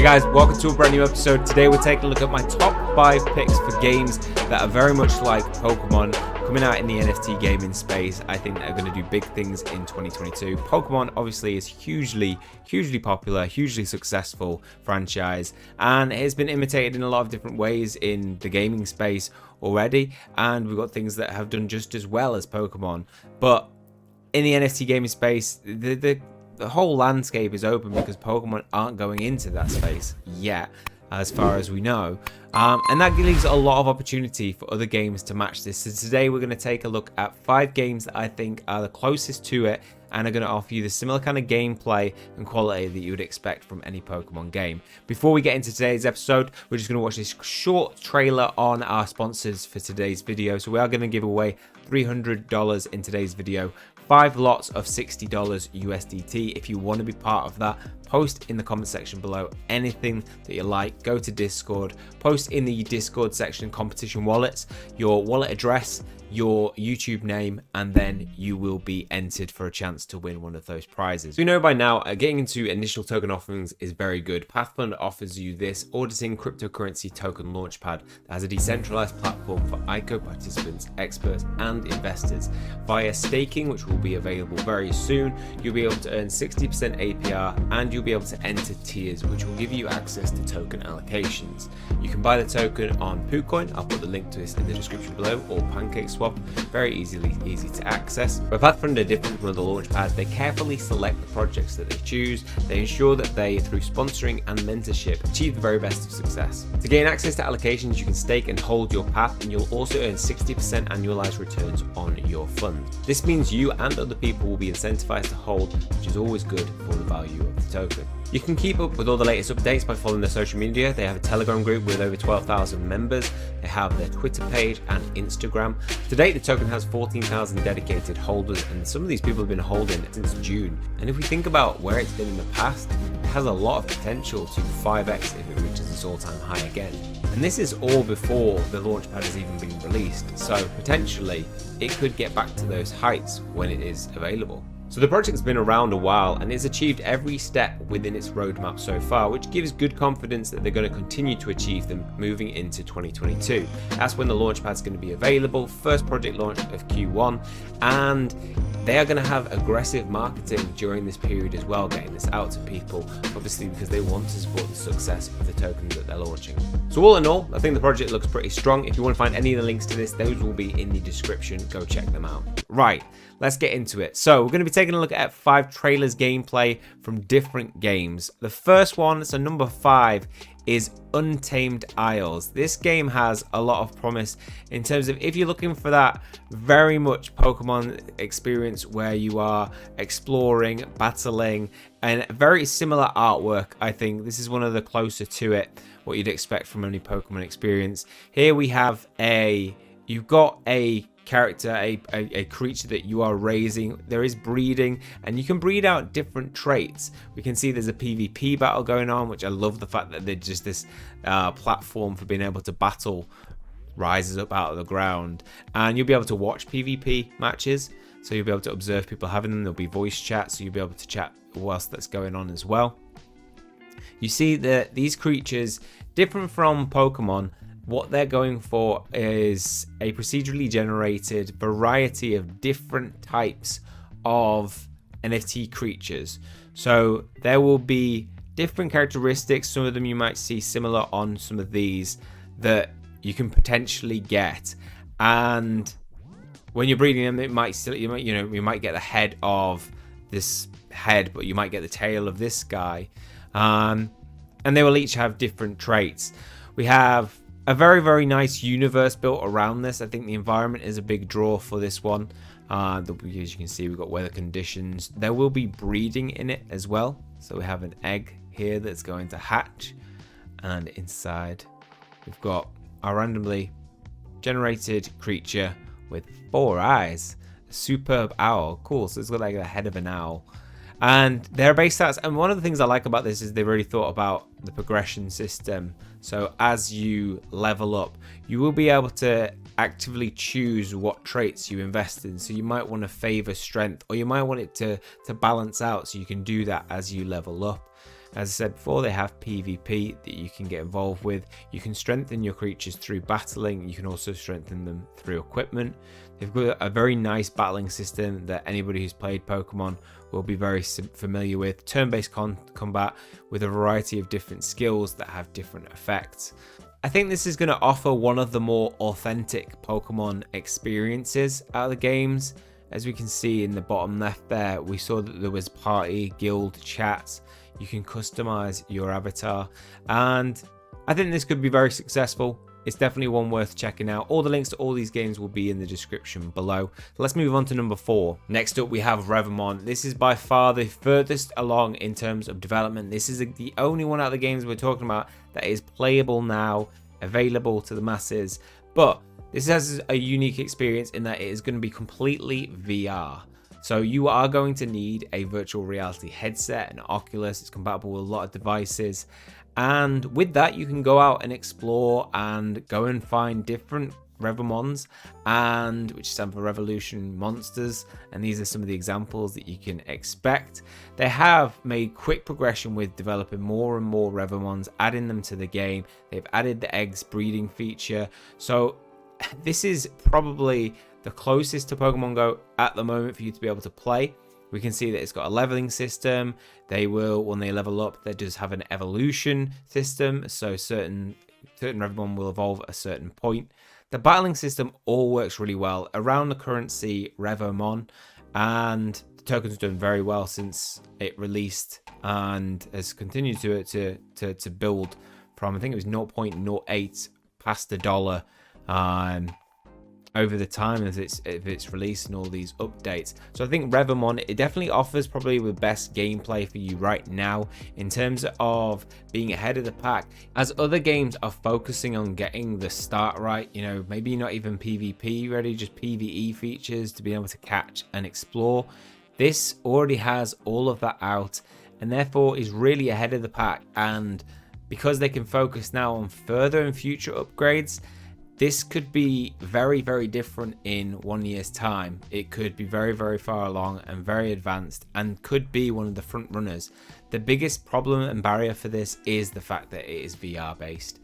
guys, welcome to a brand new episode. Today we're taking a look at my top 5 picks for games that are very much like Pokemon, coming out in the NFT gaming space. I think they're going to do big things in 2022. Pokemon obviously is hugely popular, hugely successful franchise, and it has been imitated in a lot of different ways in the gaming space already, and we've got things that have done just as well as Pokemon. But in the NFT gaming space, the whole landscape is open because Pokemon aren't going into that space yet, as far as we know, and that leaves a lot of opportunity for other games to match this. So today we're going to take a look at 5 games that I think are the closest to it and are going to offer you the similar kind of gameplay and quality that you would expect from any Pokemon game. Before we get into today's episode, we're just going to watch this short trailer on our sponsors for today's video. So we are going to give away $300 in today's video, 5 lots of $60 USDT. If you want to be part of that, post in the comment section below anything that you like. Go to Discord, post in the Discord section competition wallets, your wallet address, your YouTube name, and then you will be entered for a chance to win one of those prizes. We know by now getting into initial token offerings is very good. Pathfinder offers you this auditing cryptocurrency token launchpad that has a decentralized platform for ICO participants, experts, and investors. Via staking, which will be available very soon, you'll be able to earn 60% APR, and you'll be able to enter tiers, which will give you access to token allocations. You can buy the token on PooCoin, I'll put the link to this in the description below, or PancakeSwap, very easy to access. But Pathfinder are different from the launchpad. They carefully select the projects that they choose. They ensure that they, through sponsoring and mentorship, achieve the very best of success. To gain access to allocations, you can stake and hold your path, and you'll also earn 60% annualized returns on your fund. This means you and other people will be incentivized to hold, which is always good for the value of the token. You can keep up with all the latest updates by following their social media. They have a Telegram group with over 12,000 members. They have their Twitter page and Instagram. To date, the token has 14,000 dedicated holders, and some of these people have been holding it since June. And if we think about where it's been in the past, it has a lot of potential to 5x if it reaches its all-time high again. And this is all before the launchpad has even been released, so potentially it could get back to those heights when it is available. So the project's been around a while, and it's achieved every step within its roadmap so far, which gives good confidence that they're going to continue to achieve them moving into 2022. That's when the launchpad's going to be available, first project launch of Q1, and they are going to have aggressive marketing during this period as well, getting this out to people, obviously because they want to support the success of the tokens that they're launching. So all in all, I think the project looks pretty strong. If you want to find any of the links to this, those will be in the description. Go check them out. Right, let's get into it. So we're going to be taking a look at 5 trailers gameplay from different games. The first one, so number 5, is Untamed Isles. This game has a lot of promise in terms of if you're looking for that very much Pokemon experience where you are exploring, battling, and very similar artwork. I think this is one of the closer to it, what you'd expect from any Pokemon experience. Here we have you've got a character, a creature that you are raising. There is breeding, and you can breed out different traits. We can see there's a PvP battle going on, which I love the fact that they're just this platform for being able to battle rises up out of the ground, and you'll be able to watch PvP matches, so you'll be able to observe people having them. There'll be voice chat, so you'll be able to chat whilst that's going on as well. You see that these creatures, different from Pokemon, what they're going for is a procedurally generated variety of different types of NFT creatures. So there will be different characteristics. Some of them you might see similar on some of these that you can potentially get. And when you're breeding them, it might still, you might get the head of this head, but you might get the tail of this guy. And they will each have different traits. We have a very nice universe built around this. I think the environment is a big draw for this one. As you can see, we've got weather conditions. There will be breeding in it as well. So we have an egg here that's going to hatch, and inside we've got our randomly generated creature with 4 eyes. A superb owl. Cool. So it's got like the head of an owl. And their base stats, and one of the things I like about this is they've already thought about the progression system. So as you level up, you will be able to actively choose what traits you invest in. So you might want to favor strength, or you might want it to balance out, so you can do that as you level up. As I said before, they have PvP that you can get involved with. You can strengthen your creatures through battling. You can also strengthen them through equipment. They've got a very nice battling system that anybody who's played Pokemon will be very familiar with. Turn-based combat with a variety of different skills that have different effects. I think this is going to offer one of the more authentic Pokemon experiences out of the games. As we can see in the bottom left there, we saw that there was party, guild, chat. You can customize your avatar, and I think this could be very successful. It's definitely one worth checking out. All the links to all these games will be in the description below. Let's move on to number 4. Next up we have Revamon. This is by far the furthest along in terms of development. This is the only one out of the games we're talking about that is playable now, available to the masses. But this has a unique experience in that it is going to be completely VR. So you are going to need a virtual reality headset, an Oculus. It's compatible with a lot of devices. And with that, you can go out and explore and go and find different Revamons, and which stand for Revolution Monsters. And these are some of the examples that you can expect. They have made quick progression with developing more and more Revamons, adding them to the game. They've added the eggs breeding feature. So this is probably the closest to Pokemon Go at the moment for you to be able to play. We can see that it's got a leveling system. They will, when they level up, they just have an evolution system. So certain Revamon will evolve at a certain point. The battling system all works really well around the currency Revamon, and the token's done very well since it released and has continued to build from, I think it was 0.08 past $1 over the time of its release and all these updates. So I think Revamon, it definitely offers probably the best gameplay for you right now in terms of being ahead of the pack, as other games are focusing on getting the start right. You know, maybe not even PvP ready, just PvE features to be able to catch and explore. This already has all of that out and therefore is really ahead of the pack, and because they can focus now on further and future upgrades, this could be very, very different in 1 year's time. It could be very, very far along and very advanced, and could be one of the front runners. The biggest problem and barrier for this is the fact that it is VR based.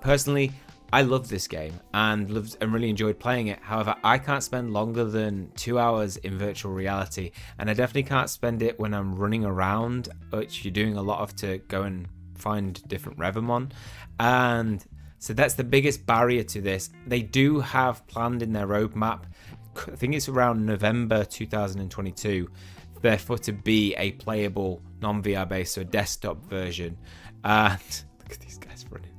Personally, I love this game and really enjoyed playing it. However, I can't spend longer than 2 hours in virtual reality, and I definitely can't spend it when I'm running around, which you're doing a lot of to go and find different Revamon. And so that's the biggest barrier to this. They do have planned in their roadmap, I think it's around November 2022, therefore to be a playable non-VR based, so desktop version. And look at these guys running.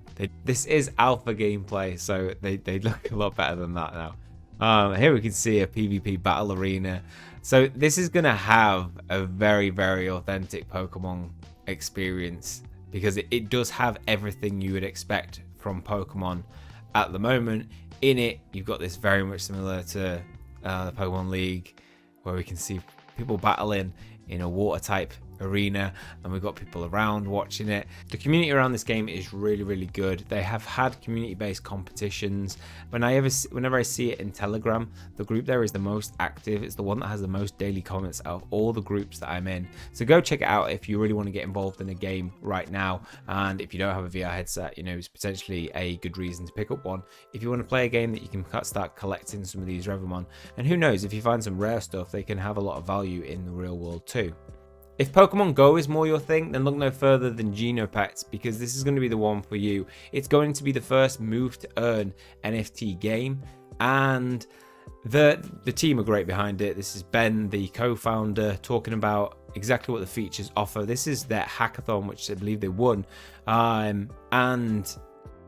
This is alpha gameplay, so they look a lot better than that now. Here we can see a PvP battle arena. So this is going to have a very, very authentic Pokemon experience, because it does have everything you would expect from Pokemon at the moment. In it, you've got this very much similar to the Pokemon League, where we can see people battling in a water type arena, and we've got people around watching it. The community around this game is really, really good. They have had community-based competitions. Whenever I see it in Telegram, the group there is the most active. It's the one that has the most daily comments out of all the groups that I'm in. So go check it out if you really want to get involved in a game right now. And if you don't have a VR headset, you know, it's potentially a good reason to pick up one if you want to play a game that you can start collecting some of these Revamon. And who knows, if you find some rare stuff, they can have a lot of value in the real world too. If Pokemon Go is more your thing, then look no further than Genopets, because this is going to be the one for you. It's going to be the first move to earn NFT game, and the team are great behind it. This is Ben, the co-founder, talking about exactly what the features offer. This is their hackathon, which I believe they won, and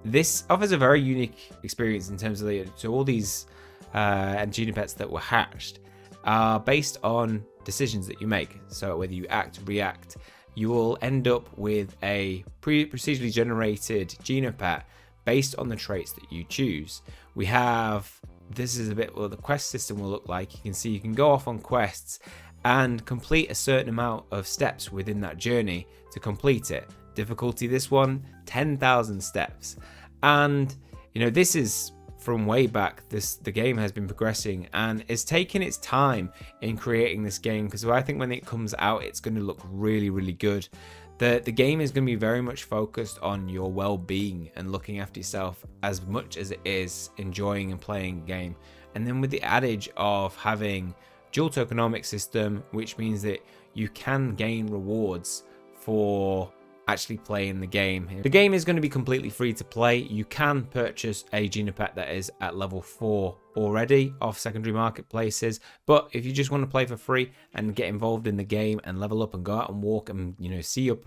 this offers a very unique experience in terms of so all these Genopets that were hatched are based on decisions that you make. So whether you act, react, you will end up with a procedurally generated Genopet based on the traits that you choose. We have, this is a bit what the quest system will look like. You can see you can go off on quests and complete a certain amount of steps within that journey to complete it. Difficulty, this one, 10,000 steps. And you know, this is from way back. The game has been progressing and it's taken its time in creating this game, because I think when it comes out, it's going to look really, really good. The game is going to be very much focused on your well-being and looking after yourself as much as it is enjoying and playing a game. And then with the adage of having dual tokenomic system, which means that you can gain rewards for actually playing the game. The game is going to be completely free to play. You can purchase a Genopet that is at level 4 already off secondary marketplaces, but if you just want to play for free and get involved in the game and level up and go out and walk and see your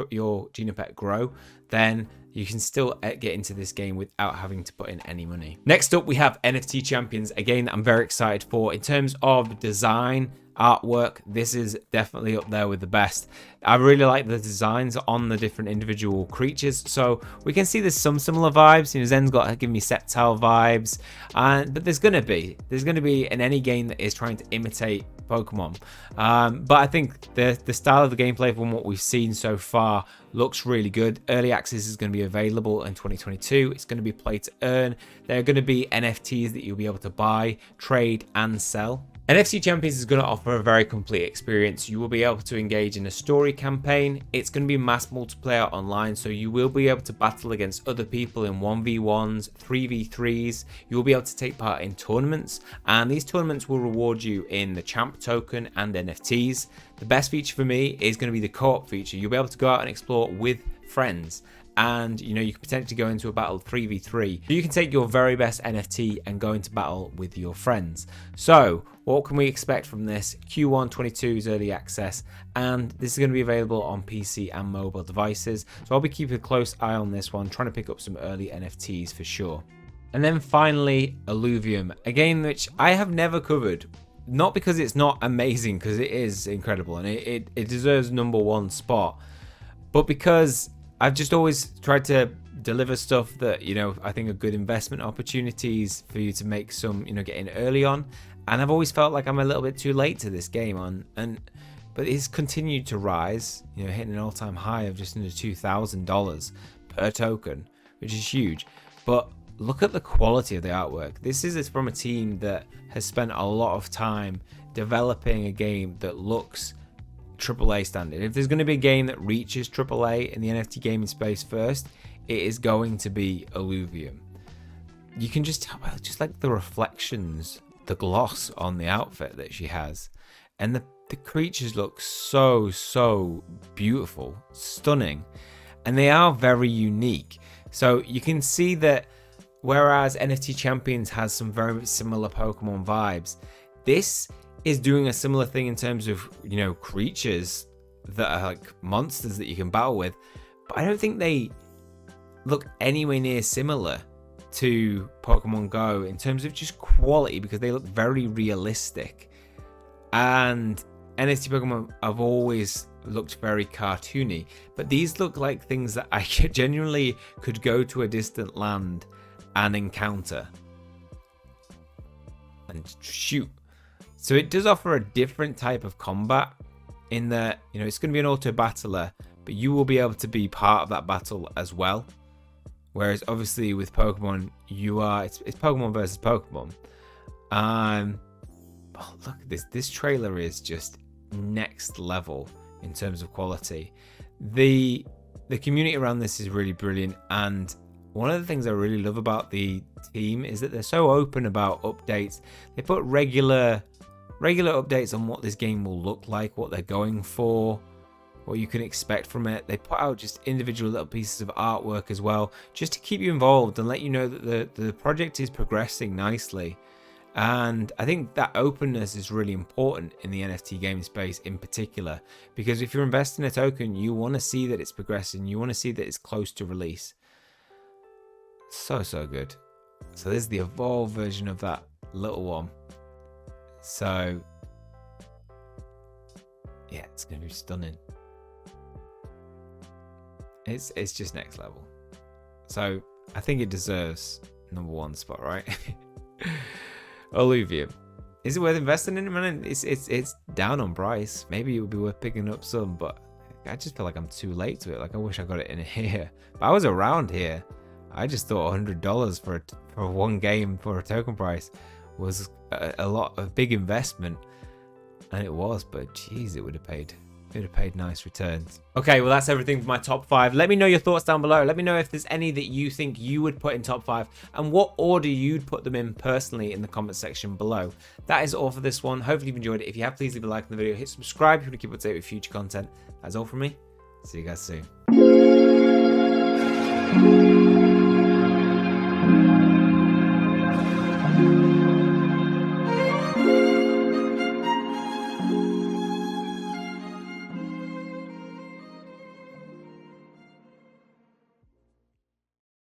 Genopet grow, then you can still get into this game without having to put in any money. Next up, we have NFT Champions, a game that I'm very excited for. In terms of design, artwork, this is definitely up there with the best. I really like the designs on the different individual creatures, so we can see there's some similar vibes. Zen's got giving me Sceptile vibes, but there's gonna be in any game that is trying to imitate Pokemon. But I think the style of the gameplay from what we've seen so far looks really good. Early access is going to be available in 2022. It's going to be play to earn. There are going to be NFTs that you'll be able to buy, trade, and sell. NFT Champions is going to offer a very complete experience. You will be able to engage in a story campaign. It's going to be mass multiplayer online, so you will be able to battle against other people in 1v1s, 3v3s. You will be able to take part in tournaments, and these tournaments will reward you in the champ token and NFTs. The best feature for me is going to be the co-op feature. You'll be able to go out and explore with friends, and you can potentially go into a battle 3v3. You can take your very best NFT and go into battle with your friends. So what can we expect from this? Q1 22's early access, and this is going to be available on PC and mobile devices. So I'll be keeping a close eye on this one, trying to pick up some early NFTs for sure. And then finally, Alluvium, a game which I have never covered. Not because it's not amazing, because it is incredible and it deserves #1 spot, but because I've just always tried to deliver stuff that, I think are good investment opportunities for you to make some, get in early on. And I've always felt like I'm a little bit too late to this game but it's continued to rise, hitting an all-time high of just under $2,000 per token, which is huge. But look at the quality of the artwork. This is from a team that has spent a lot of time developing a game that looks AAA standard. If there's going to be a game that reaches AAA in the NFT gaming space first, it is going to be Alluvium. You can just tell, just like the reflections, the gloss on the outfit that she has, and the creatures look so beautiful, stunning, and they are very unique. So you can see that whereas NFT Champions has some very similar Pokemon vibes, this is doing a similar thing in terms of, creatures that are like monsters that you can battle with. But I don't think they look anywhere near similar to Pokemon Go in terms of just quality, because they look very realistic. And NFT Pokemon have always looked very cartoony, but these look like things that I genuinely could go to a distant land and encounter and shoot. So it does offer a different type of combat in that, it's going to be an auto battler, but you will be able to be part of that battle as well. Whereas obviously with Pokemon, it's Pokemon versus Pokemon. Oh, look at this. This trailer is just next level in terms of quality. The community around this is really brilliant, and one of the things I really love about the team is that they're so open about updates. They put regular updates on what this game will look like, what they're going for, what you can expect from it. They put out just individual little pieces of artwork as well, just to keep you involved and let you know that the project is progressing nicely. And I think that openness is really important in the NFT gaming space in particular, because if you're investing in a token, you want to see that it's progressing, you want to see that it's close to release. So good. So this is the evolved version of that little one. So yeah, it's gonna be stunning. It's just next level. So I think it deserves #1 spot, right? Alluvium. Is it worth investing in it, man? It's down on price. Maybe it would be worth picking up some, but I just feel like I'm too late to it. Like, I wish I got it in here. But I was around here. I just thought $100 for one game for a token price was a big investment, and it was. But geez, it would have paid It would have paid nice returns. Okay, well, that's everything for my top 5. Let me know your thoughts down below. Let me know if there's any that you think you would put in top 5 and what order you'd put them in personally in the comment section below. That is all for this one. Hopefully you've enjoyed it. If you have, please leave a like on the video. Hit subscribe if you want to keep up to date with future content. That's all from me. See you guys soon.